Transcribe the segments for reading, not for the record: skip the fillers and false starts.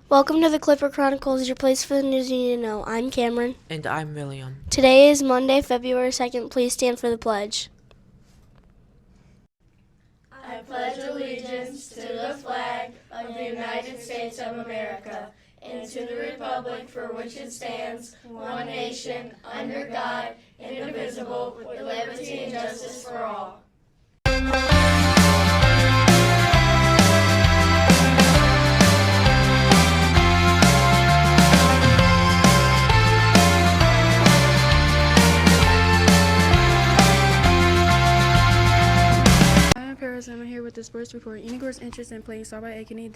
Welcome to the Clipper Chronicles, your place for the news you need to know. I'm Cameron. And I'm William. Today is Monday, February 2nd. Please stand for the pledge. I pledge allegiance to the flag of the United States of America and to the republic for which it stands, one nation, under God, indivisible, with liberty and justice for all. I'm here with the sports report. Unigor's interest in playing Salt by Ankeny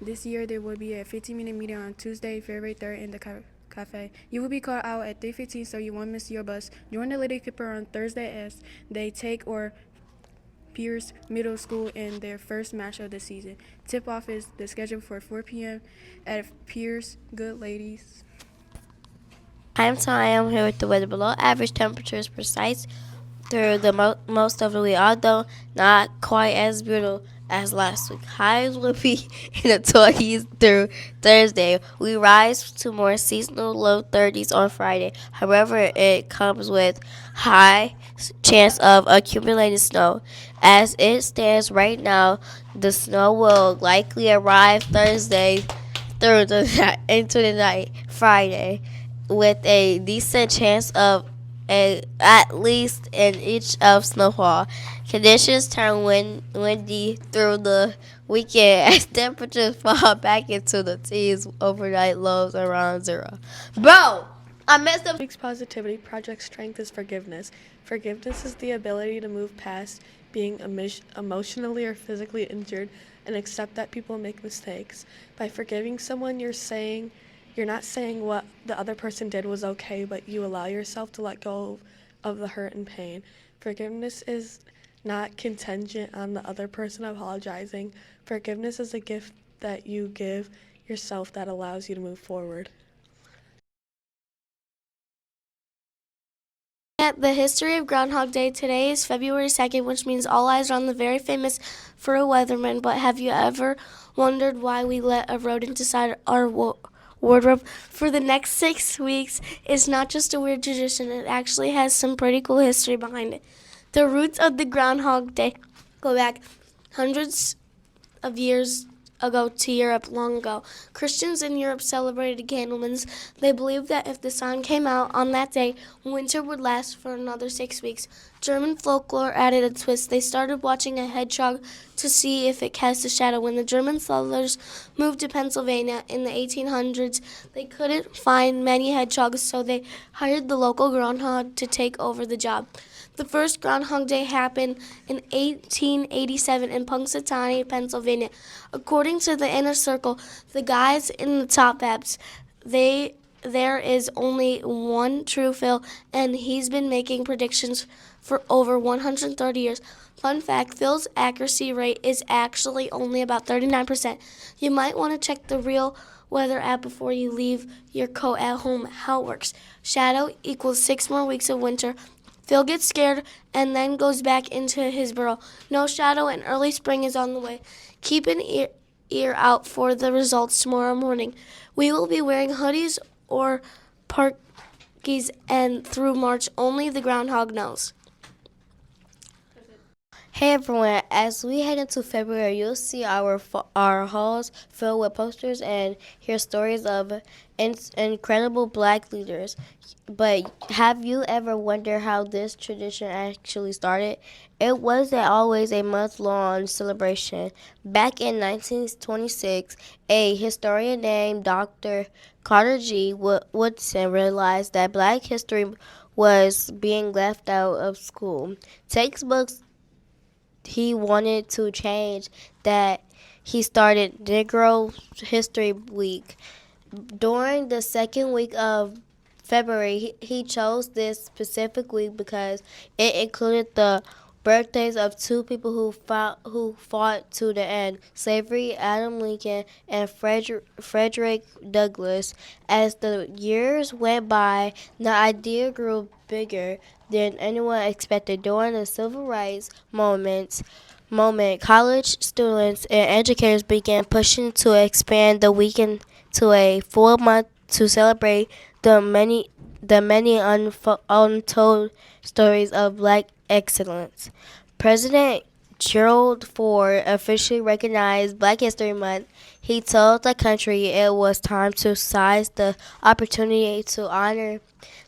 this year. There will be a 15-minute meeting on Tuesday, February 3rd in the cafe. You will be called out at 3:15, so you won't miss your bus. Join the Lady Clipper on Thursday as they take or Pierce Middle School in their first match of the season. Tip-off is the schedule for 4 p.m. at Pierce. Good ladies. I'm Ty. I'm here with the weather below. Average temperatures precise through the most of the week, although not quite as brutal as last week. Highs will be in the 20s through Thursday. We rise to more seasonal low 30s on Friday. However, it comes with high chance of accumulated snow. As it stands right now, the snow will likely arrive Thursday through into the night Friday, with a decent chance of at least an inch of snowfall. Conditions turn windy through the weekend as temperatures fall back into the teens, overnight lows around zero. Bro, I messed up. Week's positivity project strength is forgiveness. Forgiveness is the ability to move past being emotionally or physically injured and accept that people make mistakes. By forgiving someone, you're not saying what the other person did was okay, but you allow yourself to let go of the hurt and pain. Forgiveness is not contingent on the other person apologizing. Forgiveness is a gift that you give yourself that allows you to move forward. At the history of Groundhog Day, today is February 2nd, which means all eyes are on the very famous fur weatherman. But have you ever wondered why we let a rodent decide our wardrobe for the next 6 weeks? Is not just a weird tradition, it actually has some pretty cool history behind it. The roots of the Groundhog Day go back hundreds of years ago to Europe long ago. Christians in Europe celebrated Candlemas. They believed that if the sun came out on that day, winter would last for another 6 weeks. German folklore added a twist. They started watching a hedgehog to see if it cast a shadow. When the German settlers moved to Pennsylvania in the 1800s, they couldn't find many hedgehogs, so they hired the local groundhog to take over the job. The first Groundhog Day happened in 1887 in Punxsutawney, Pennsylvania. According to the Inner Circle, the guys in the top hats, there is only one true Phil, and he's been making predictions for over 130 years. Fun fact, Phil's accuracy rate is actually only about 39%. You might want to check the real weather app before you leave your coat at home. How it works. Shadow equals 6 more weeks of winter. Phil gets scared and then goes back into his burrow. No shadow and early spring is on the way. Keep an ear out for the results tomorrow morning. We will be wearing hoodies or parkies, and through March, only the groundhog knows. Hey everyone, as we head into February, you'll see our halls filled with posters and hear stories of incredible black leaders. But have you ever wondered how this tradition actually started? It wasn't always a month-long celebration. Back in 1926, a historian named Dr. Carter G. Woodson realized that black history was being left out of school textbooks. He wanted to change that. He started Negro History Week. During the second week of February, he chose this specific week because it included the birthdays of two people who fought to the end: slavery, Adam Lincoln, and Frederick Douglass. As the years went by, the idea grew bigger than anyone expected. During the civil rights moment, college students and educators began pushing to expand the weekend to a full month to celebrate the many untold stories of Black excellence. President Gerald Ford officially recognized Black History Month. He told the country it was time to seize the opportunity to honor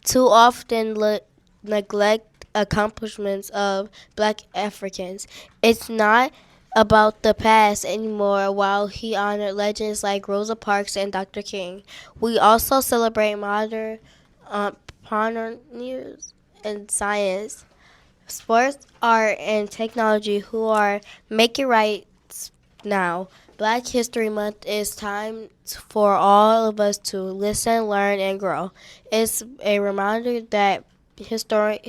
too often neglect accomplishments of Black Africans. It's not about the past anymore. While he honored legends like Rosa Parks and Dr. King, we also celebrate modern pioneers in science, sports, art, and technology who are making right now. Black History Month is time for all of us to listen, learn, and grow. It's a reminder that history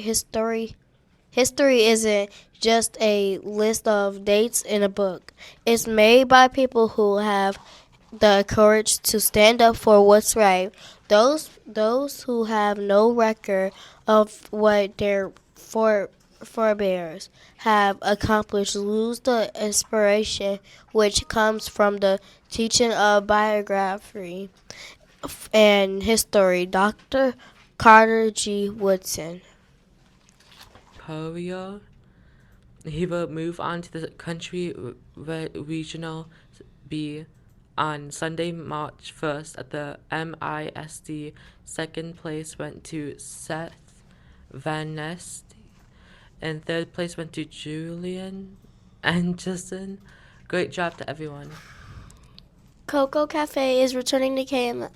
isn't just a list of dates in a book. It's made by people who have the courage to stand up for what's right. Those who have no record of what their forebears have accomplished lose the inspiration which comes from the teaching of biography and history. Dr. Carter G. Woodson. Polio. He will move on to the country regional B on Sunday, March 1st at the MISD. Second place went to Seth Van Nest, and third place went to Julian and Justin. Great job to everyone. Coco Cafe is returning to KMS.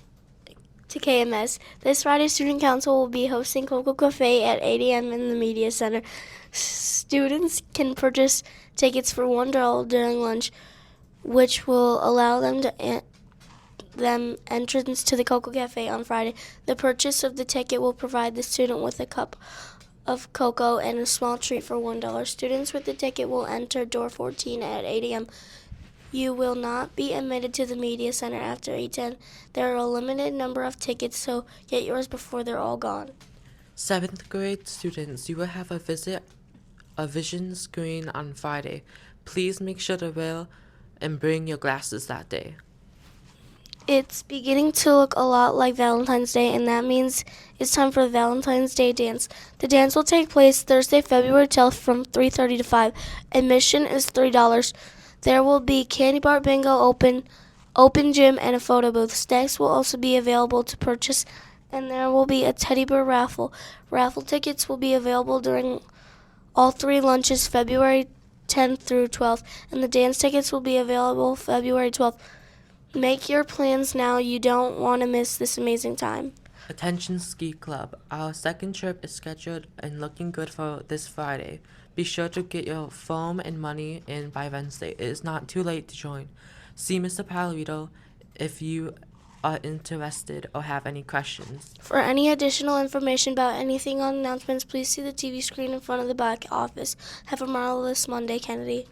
This Friday, Student Council will be hosting Coco Cafe at 8 a.m. in the Media Center. Students can purchase tickets for $1 during lunch, which will allow them entrance to the Coco Cafe on Friday. The purchase of the ticket will provide the student with a cup of cocoa and a small treat for $1. Students with the ticket will enter door 14 at 8 a.m. You will not be admitted to the Media Center after 8:10. There are a limited number of tickets, so get yours before they're all gone. 7th grade students, you will have a vision screen on Friday. Please make sure to wear and bring your glasses that day. It's beginning to look a lot like Valentine's Day, and that means it's time for the Valentine's Day dance. The dance will take place Thursday, February 12th from 3:30 to 5. Admission is $3. There will be candy bar bingo, open gym, and a photo booth. Snacks will also be available to purchase, and there will be a teddy bear raffle. Raffle tickets will be available during all 3 lunches, February 10th through 12th, and the dance tickets will be available February 12th. Make your plans now. You don't want to miss this amazing time. Attention Ski Club. Our second trip is scheduled and looking good for this Friday. Be sure to get your foam and money in by Wednesday. It is not too late to join. See Mr. Palorito if you are interested or have any questions. For any additional information about anything on announcements, please see the TV screen in front of the back office. Have a marvelous Monday, Kennedy.